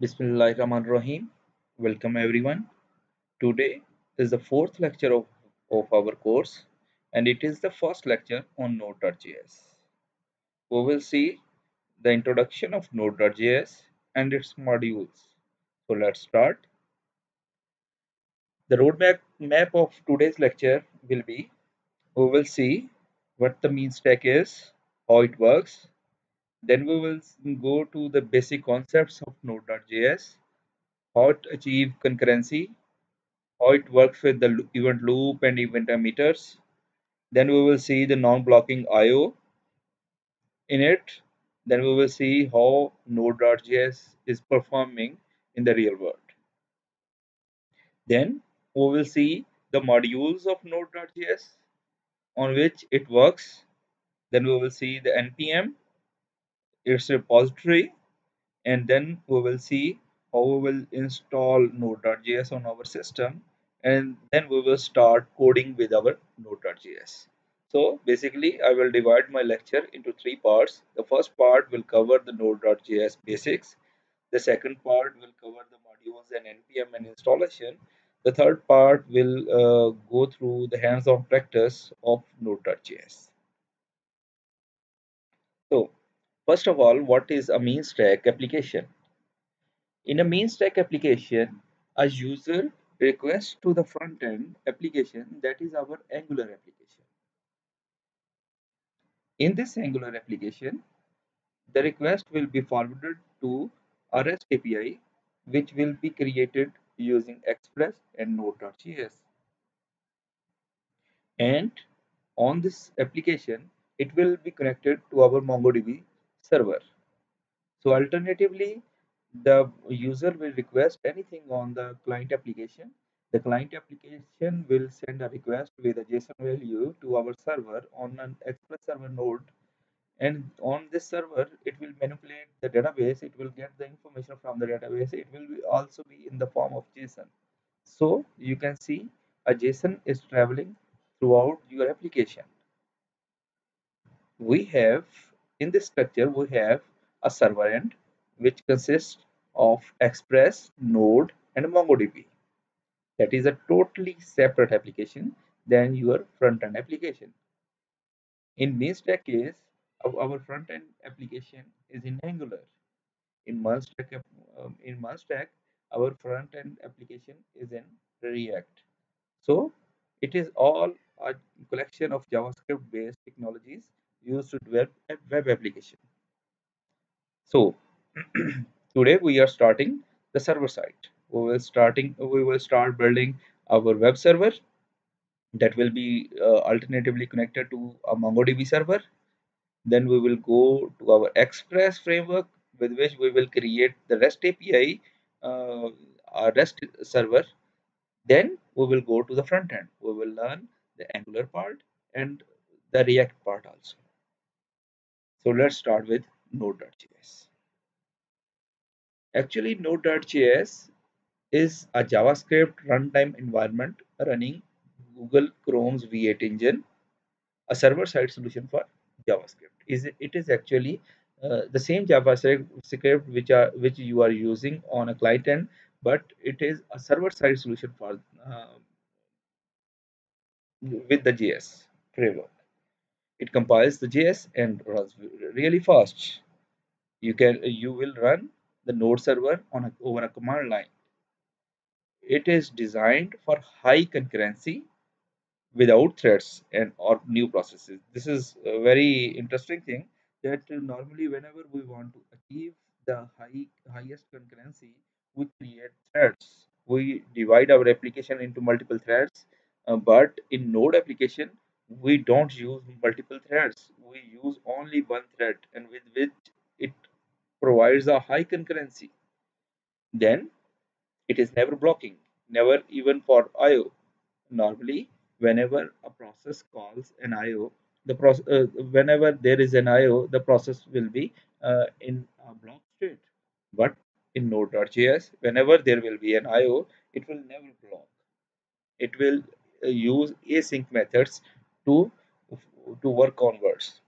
Bismillahirrahmanirrahim. Welcome everyone. Today is the fourth lecture of our course and it is the first lecture on Node.js. We will see the introduction of Node.js and its modules. So let's start. The roadmap map of today's lecture will be we will see what the mean stack is, how it works. Then we will go to the basic concepts of Node.js, how to achieve concurrency, how it works with the event loop and event emitters. Then we will see the non-blocking IO in it. Then we will see how Node.js is performing in the real world. Then we will see the modules of Node.js on which it works. Then we will see the npm, its repository, and then we will see how we will install Node.js on our system, and then we will start coding with our Node.js. So basically I will divide my lecture into three parts. The first part will cover the Node.js basics. The second part will cover the modules and npm and installation. The third part will go through the hands-on practice of Node.js. So first of all, what is a mean stack application? In a main stack application, a user requests to the front end application, that is our Angular application. In this Angular application, the request will be forwarded to a REST API, which will be created using Express and Node.js. And on this application, it will be connected to our MongoDB server. So alternatively, the user will request anything on the client application. The client application will send a request with a JSON value to our server on an Express server node. And on this server, it will manipulate the database. It will get the information from the database. It will also be in the form of JSON. So you can see a JSON is traveling throughout your application. We have in this structure we have a server end which consists of Express, Node, and MongoDB. That is a totally separate application than your front end application. In Mainstack case, our front end application is in Angular. In MERN Stack, our front end application is in React. So it is all a collection of JavaScript based technologies used to develop a web application. So today we are starting the server side. We will start building our web server that will be alternatively connected to a MongoDB server. Then we will go to our Express framework with which we will create the REST API, our REST server. Then we will go to the front end. We will learn the Angular part and the React part also. So let's start with Node.js. Actually, Node.js is a JavaScript runtime environment running Google Chrome's V8 engine, a server-side solution for JavaScript. It is actually the same JavaScript which you are using on a client end, but it is a server-side solution for with the JS framework. It compiles the JS and runs really fast. You will run the Node server on over a command line. It is designed for high concurrency without threads and or new processes. This is a very interesting thing that normally whenever we want to achieve the highest concurrency, we create threads. We divide our application into multiple threads, but in Node application, we don't use multiple threads. We use only one thread, and with which it provides a high concurrency. Then it is never blocking, never even for IO. Normally, whenever a process calls an IO, whenever there is an IO, the process will be in a block state. But in Node.js, whenever there will be an IO, it will never block. It will use async methods to work onwards.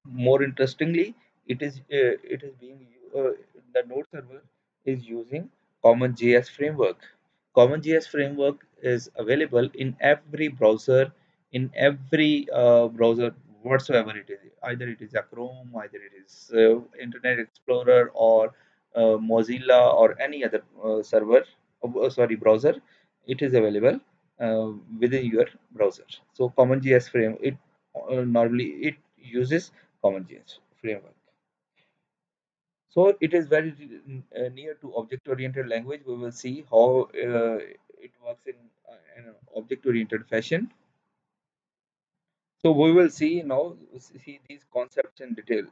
More interestingly, it is being the Node server is using Common JS framework. Common JS framework is available in every browser, browser whatsoever it is. Either it is a Chrome, either it is Internet Explorer or Mozilla or any other browser. It is available within your browser. So Common JS frame it normally it uses Common JS framework. So it is very near to object-oriented language. We will see how it works in an object-oriented fashion. So we will see now see these concepts in detail,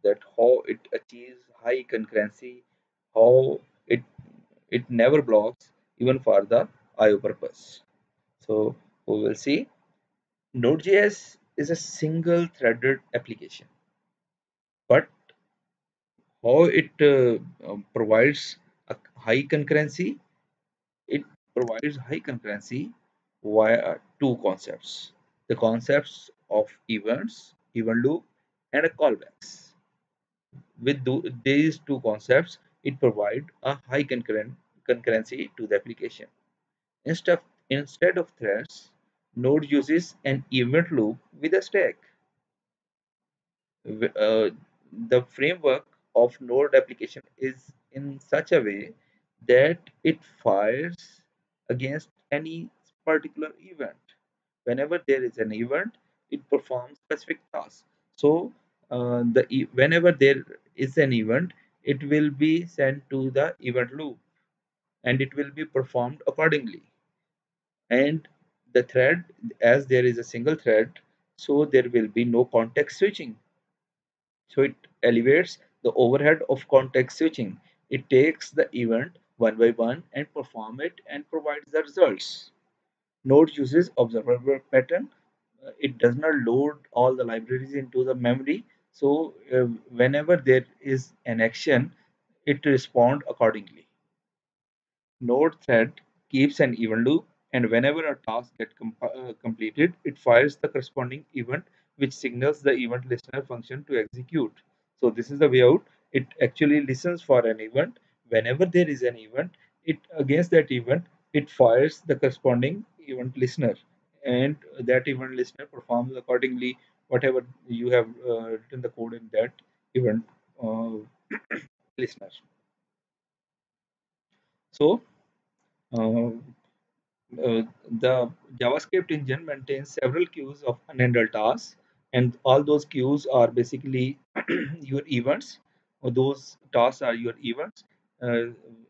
that how it achieves high concurrency, how it never blocks even for the I/O purpose. So we will see Node.js is a single-threaded application, but how it provides a high concurrency. It provides high concurrency via two concepts: the concepts of events, event loop, and a callbacks. With these two concepts, it provides a high concurrency to the application. Instead of threads, Node uses an event loop with a stack. uh, the framework of Node application is in such a way that it fires against any particular event. Whenever there is an event, it performs specific tasks. So whenever there is an event, it will be sent to the event loop and it will be performed accordingly. And the thread, as there is a single thread, so there will be no context switching. So it elevates the overhead of context switching. It takes the event one by one and perform it and provides the results. Node uses observable pattern. It does not load all the libraries into the memory. So whenever there is an action, it responds accordingly. Node thread keeps an event loop, and whenever a task gets completed, it fires the corresponding event, which signals the event listener function to execute. So this is the way out. It actually listens for an event. Whenever there is an event, it against that event, it fires the corresponding event listener, and that event listener performs accordingly whatever you have written the code in that event uh, listener. So. Uh, the JavaScript engine maintains several queues of unhandled tasks, and all those queues are basically your events, or those tasks are your events. Uh,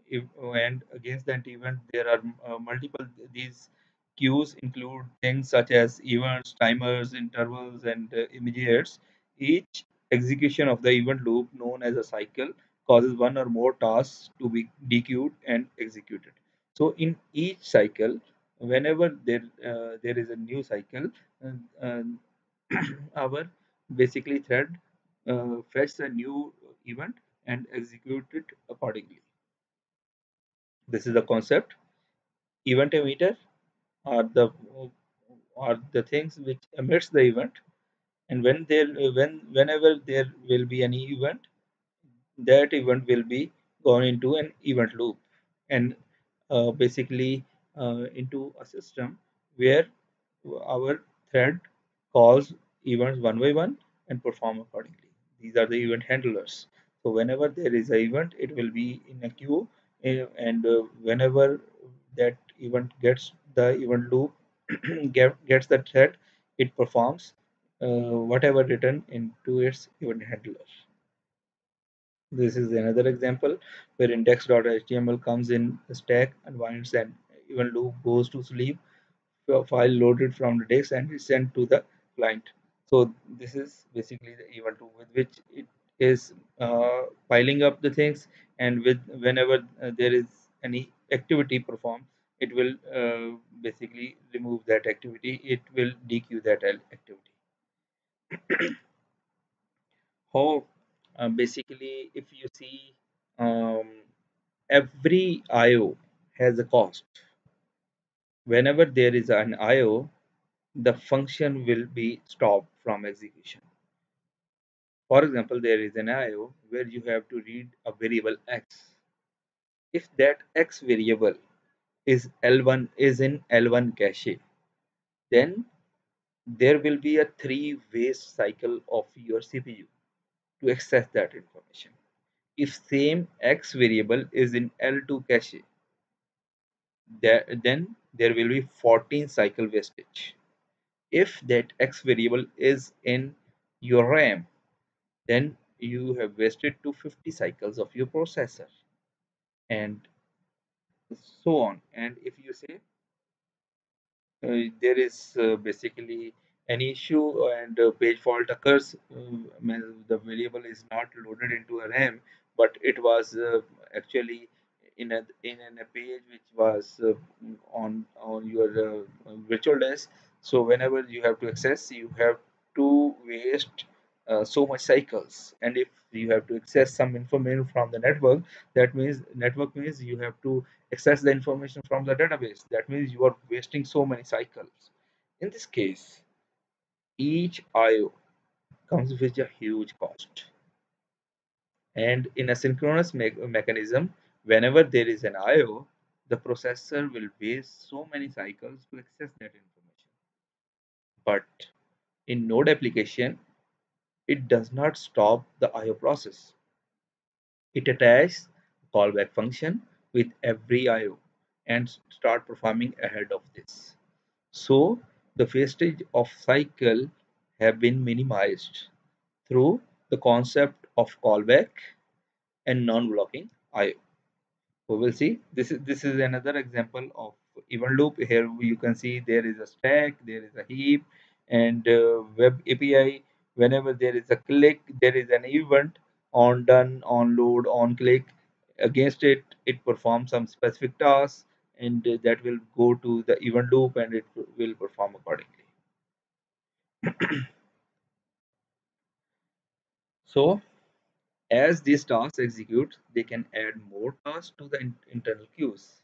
if, and against that event, there are multiple. These queues include things such as events, timers, intervals, and immediates. Each execution of the event loop, known as a cycle, causes one or more tasks to be dequeued and executed. So in each cycle, whenever there is a new cycle, uh, uh, our basically thread fetch a new event and execute it accordingly. This is the concept. Event emitter are the things which emits the event, and whenever there will be any event, that event will be gone into an event loop, and basically into a system where our thread calls events one by one and perform accordingly. These are the event handlers. So whenever there is an event, it will be in a queue, and whenever that event gets the event loop, gets the thread, it performs whatever written into its event handler. This is another example where index.html comes in a stack, unwinds, and event loop goes to sleep, file loaded from the disk and is sent to the client. So this is basically the event loop with which it is piling up the things, and with whenever there is any activity performed, it will basically remove that activity. It will dequeue that activity. How basically, if you see, um, every IO has a cost. Whenever there is an IO, the function will be stopped from execution. For example, there is an IO where you have to read a variable x. If that x variable is in L1 cache, then there will be a three-way cycle of your CPU to access that information. If same x variable is in L2 cache, then there will be 14 cycle wastage. If that x variable is in your RAM, then you have wasted 250 cycles of your processor, and so on. And if you say there is basically an issue and page fault occurs, the variable is not loaded into a RAM, but it was actually in a page which was on your virtual desk. So whenever you have to access, you have to waste so much cycles. And if you have to access some information from the network, network means you have to access the information from the database. That means you are wasting so many cycles. In this case, each IO comes with a huge cost. And in a synchronous mechanism, whenever there is an IO, the processor will waste so many cycles to access that information. But in node application, it does not stop the IO process. It attaches callback function with every IO and start performing ahead of this. So the wastage of cycle have been minimized through the concept of callback and non-blocking IO. We will see this is another example of event loop. Here you can see there is a stack, there is a heap, and web API. Whenever there is a click, there is an event on done, on load, on click. Against it, it performs some specific tasks, and that will go to the event loop, and it will perform accordingly. So as these tasks execute, they can add more tasks to the internal queues.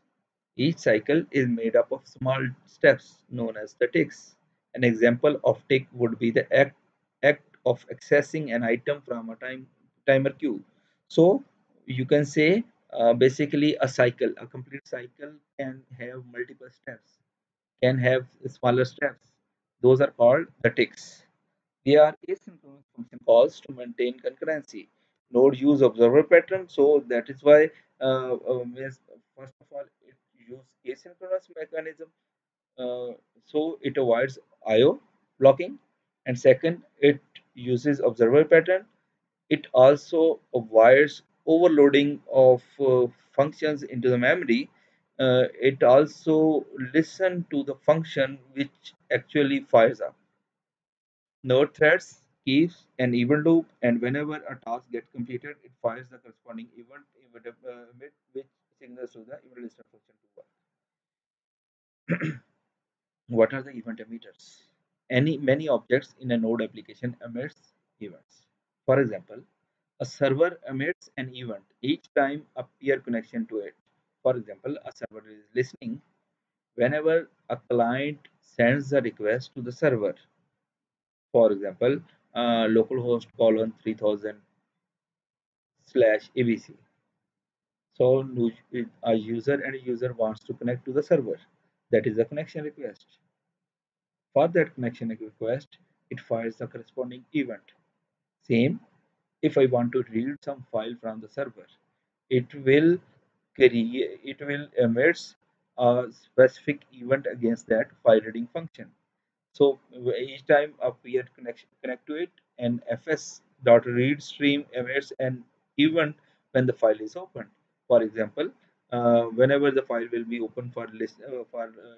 Each cycle is made up of small steps known as the ticks. An example of tick would be the act of accessing an item from a timer queue. So you can say basically a complete cycle can have multiple steps, can have smaller steps. Those are called the ticks. They are asynchronous function calls to maintain concurrency. Node use observer pattern, so that is why first of all it use asynchronous mechanism, so it avoids IO blocking, and second it uses observer pattern. It also avoids overloading of functions into the memory. It also listen to the function which actually fires up. Node threads keeps an event loop, and whenever a task gets completed, it fires the corresponding emit, which signals to the event listener function to work. What are the event emitters? Many objects in a node application emits events. For example, a server emits an event each time a peer connection to it. For example, a server is listening whenever a client sends a request to the server. For example, localhost colon 3000 slash abc. So a user wants to connect to the server. That is a connection request. For that connection request, it fires the corresponding event. Same, if I want to read some file from the server, it will emits a specific event against that file reading function. So each time a peer connection connect to it, and fs.read stream emits an event when the file is opened. For example, whenever the file will be open for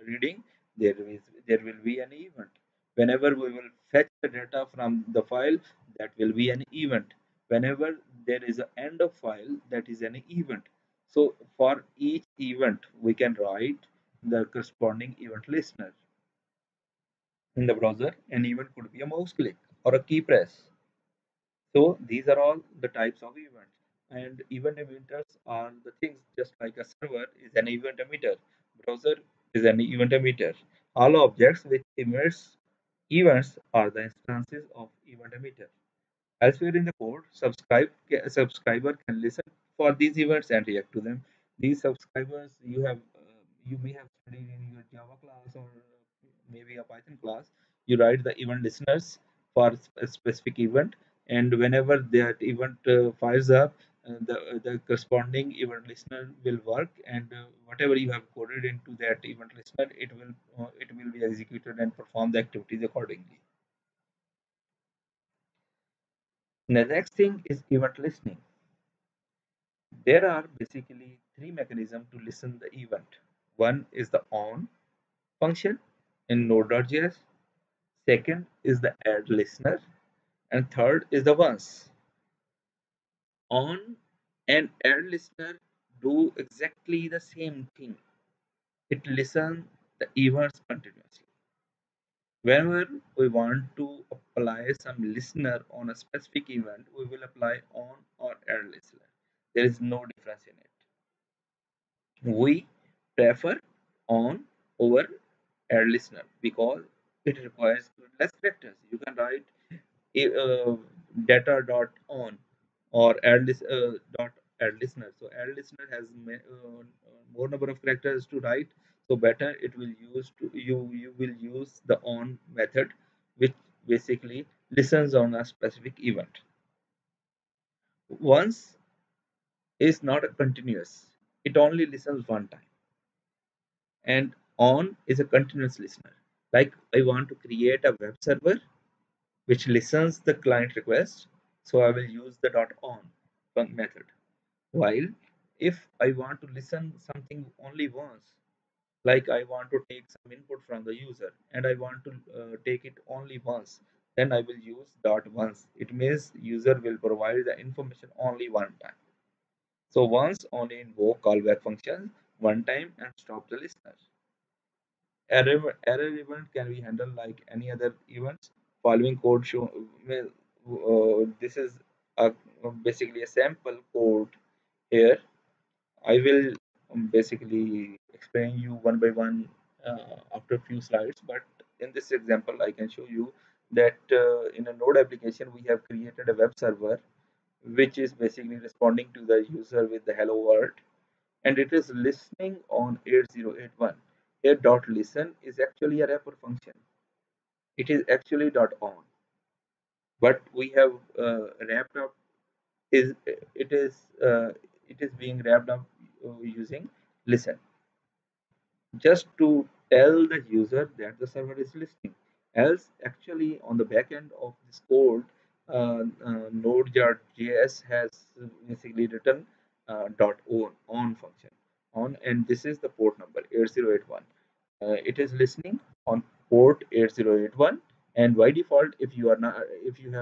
reading, there will be an event. Whenever we will fetch the data from the file, that will be an event. Whenever there is an end of file, that is an event. So for each event, we can write the corresponding event listener. In the browser, an event could be a mouse click or a key press. So these are all the types of events. And event emitters are the things just like a server is an event emitter, browser is an event emitter. All objects which emits events are the instances of event emitter. Elsewhere in the code, subscriber can listen for these events and react to them. These subscribers you may have studied in your Java class or maybe a Python class. You write the event listeners for a specific event, and whenever that event fires up, the corresponding event listener will work, and whatever you have coded into that event listener, it will be executed and perform the activities accordingly. The next thing is event listening. There are basically three mechanisms to listen the event. One is the on function in Node.js. Second is the add listener, and third is the once. On and add listener do exactly the same thing. It listens the events continuously. Whenever we want to apply some listener on a specific event, we will apply on or add listener. There is no difference in it. We prefer on over add listener because it requires less characters. You can write uh, data dot on or dot add listener. So add listener has more number of characters to write. So better it will use to you will use the on method, which basically listens on a specific event. Once is not a continuous. It only listens one time, and on is a continuous listener. Like I want to create a web server which listens the client request, so I will use the dot on method. While if I want to listen something only once, like I want to take some input from the user and I want to take it only once, then I will use dot once. It means user will provide the information only one time. So once only invoke callback function one time and stop the listener. Error event can be handled like any other events. Following code show. Well, this is a, basically a sample code here. I will basically explain you one by one after a few slides. But in this example, I can show you that in a Node application, we have created a web server which is basically responding to the user with the hello world, and it is listening on 8081. Here dot listen is actually a wrapper function. It is actually dot on, but we have wrapped up is it is uh, it is being wrapped up using listen, just to tell the user that the server is listening. Else, actually, on the back end of this code, Node.js has basically written dot on function on, and this is the port number 8081. It is listening on port 8081, and by default, if you have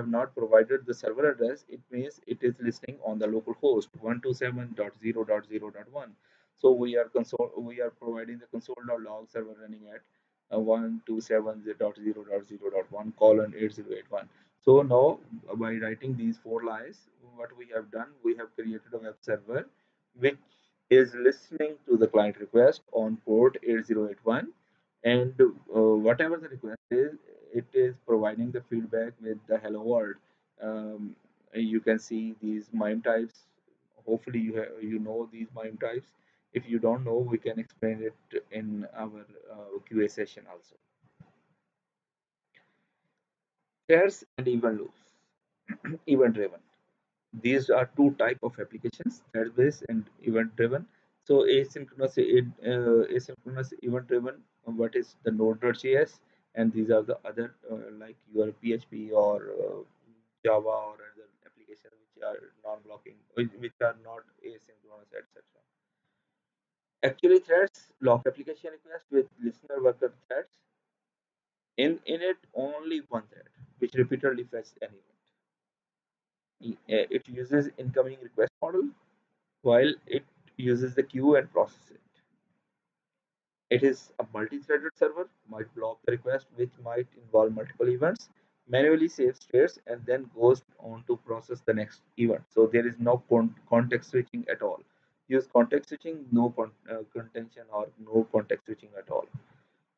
not provided the server address, it means it is listening on the local host 127.0.0.1. So we are providing the console.log server running at 127.0.0.1 colon 8081. So now by writing these four lines, what we have done, we have created a web server which is listening to the client request on port 8081, and whatever the request is, it is providing the feedback with the hello world. um, you can see these MIME types. Hopefully you know these MIME types. If you don't know, we can explain it in our QA session also. Threads and event loops. Event driven, these are two type of applications: thread based and event driven. So asynchronous event driven, what is the Node.js, and these are the other like your PHP or Java or other applications which are non-blocking, which are not asynchronous, etc. Actually, threads lock application request with listener worker threads. In it, only one thread which repeatedly fetches an event. It uses incoming request model while it uses the queue and process it. It is a multi-threaded server, might block the request, which might involve multiple events, manually saves states, and then goes on to process the next event. So there is no context switching at all. Use context switching, no contention or no context switching at all.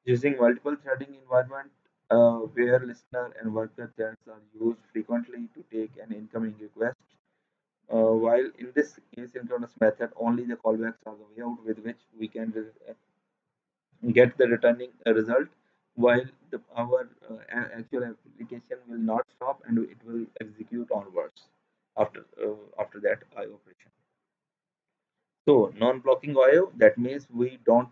Using multiple threading environment, where listener and worker threads are used frequently to take an incoming request. While in this asynchronous method, only the callbacks are the way out with which we can get the returning result, while our actual application will not stop and it will execute onwards after that I operation. So non-blocking IO, that means we don't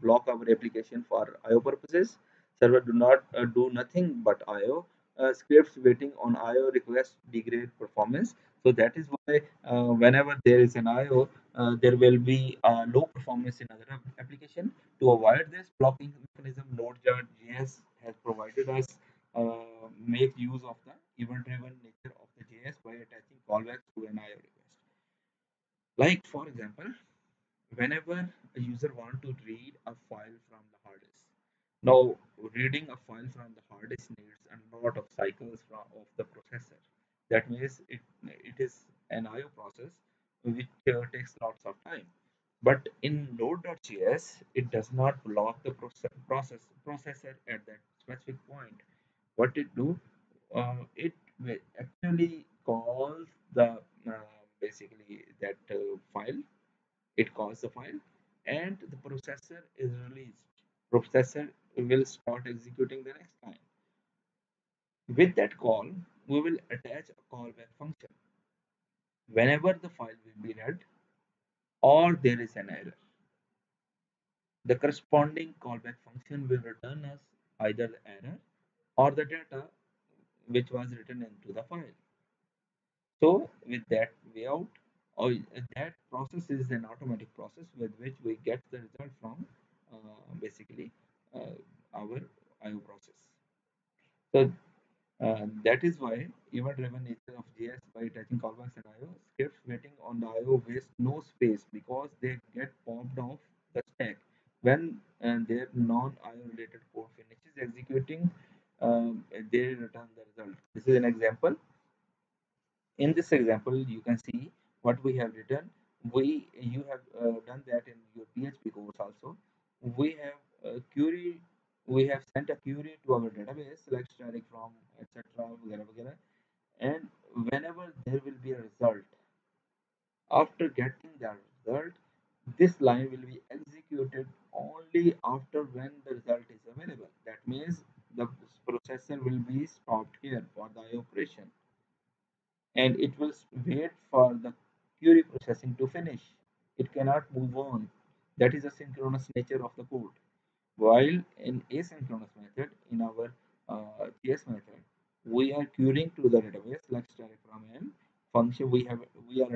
block our application for IO purposes. Server do not do nothing but IO. Scripts waiting on IO requests degrade performance. So that is why whenever there is an IO, there will be low performance in other application. To avoid this blocking mechanism, Node.js has provided us make use of the event-driven nature of the JS by attaching callbacks to an IO request. Like for example, whenever a user want to read a file from the hard disk. Now, reading a file from the hard disk needs a lot of cycles of the processor. That means it is an IO process which takes lots of time. But in Node.js, it does not block the processor at that specific point. What it do? Actually calls the basically that file. It calls the file and the processor is released. Processor will start executing the next line. With that call, we will attach a callback function. Whenever the file will be read or there is an error, the corresponding callback function will return us either the error or the data which was written into the file. So with that way out, or that process is an automatic process with which we get the result from basically our IO process. So that is why event-driven nature of JS by attaching callbacks and IO scripts waiting on the IO waste no space because they get popped off the stack when their non-IO related code finishes executing. They return the result. This is an example. In this example, you can see what we have written. You have done that in your PHP course also. We have query. We have sent a query to our database, like static from etc. Vagara, vagara. And whenever there will be a result, after getting that result, this line will be executed only after when the result is available. That means the processor will be stopped here for the operation and it will wait for the query processing to finish. It cannot move on. That is the synchronous nature of the code. While in asynchronous method, in our JS method, we are querying to the database like static from m function. We are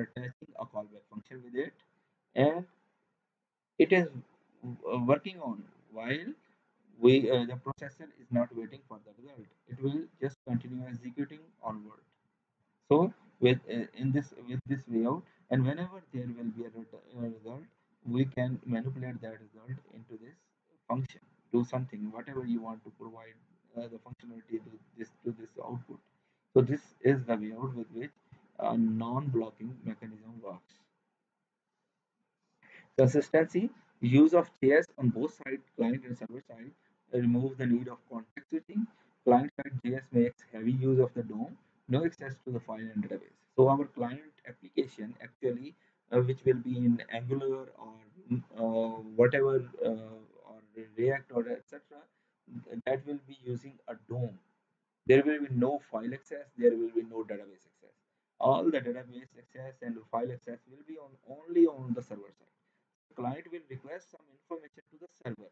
attaching a callback function with it, and it is working on while we the processor is not waiting for the result. It will just continue executing onward. So with this layout, and whenever there will be a result, we can manipulate that result into this function. Do something, whatever you want to provide the functionality to this output. So this is the layout with which a non-blocking mechanism works. Consistency, use of JS on both sides, client and server side, remove the need of context switching. Client side JS makes heavy use of the DOM, no access to the file and database. So our client application actually, which will be in Angular or whatever, or React or etc., that will be using a DOM. There will be no file access, there will be no database access. All the database access and file access will be on only on the server side. Client will request some information to the server,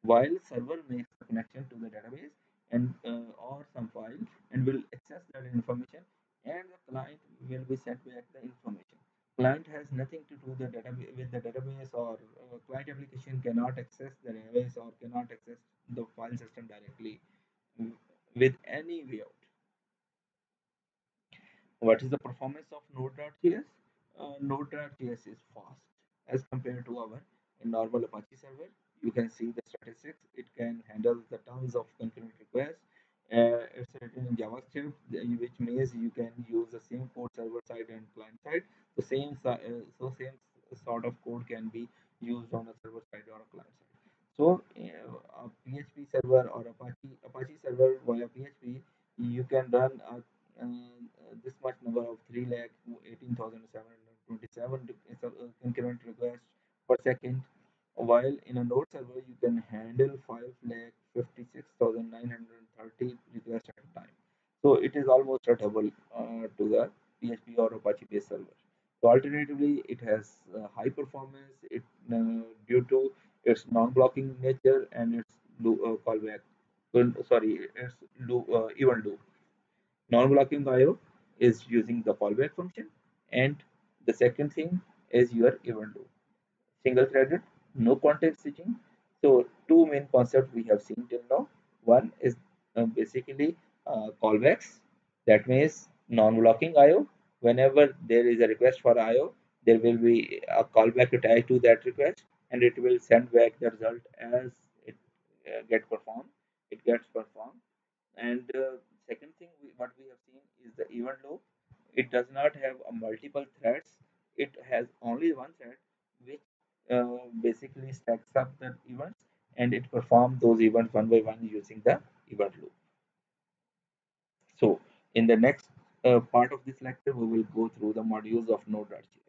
while server makes the connection to the database and or some file and will access that information, and the client will be sent back the information. Client has nothing to do the database with the database, or client application cannot access the database or cannot access the file system directly with any way out. What is the performance of Node.js? Node.js is fast as compared to our normal Apache server. You can see the statistics. It can handle the tons of concurrent requests. It's written in JavaScript, which means you can use the same code server side and client side. The same sort of code can be used on a server side or a client side. So a PHP server or Apache server via PHP, you can run this much number of 3,18,727 concurrent requests per second, while in a node server you can handle 5,56,930 requests at a time. So it is almost a double to the PHP or Apache based server. So alternatively, it has high performance. It due to its non-blocking nature and its callback. Well, sorry, its even loop. Non-blocking IO is using the callback function, and the second thing is your even loop. Single-threaded, no context switching. So two main concepts we have seen till now. One is basically callbacks. That means non-blocking IO. Whenever there is a request for IO, there will be a callback attached to that request, and it will send back the result as it get performed. It gets performed. And second thing what we have seen is the event loop. It does not have a multiple threads. It has only one thread, which basically stacks up the events, and it performs those events one by one using the event loop. So in the next part of this lecture, we will go through the modules of Node.js.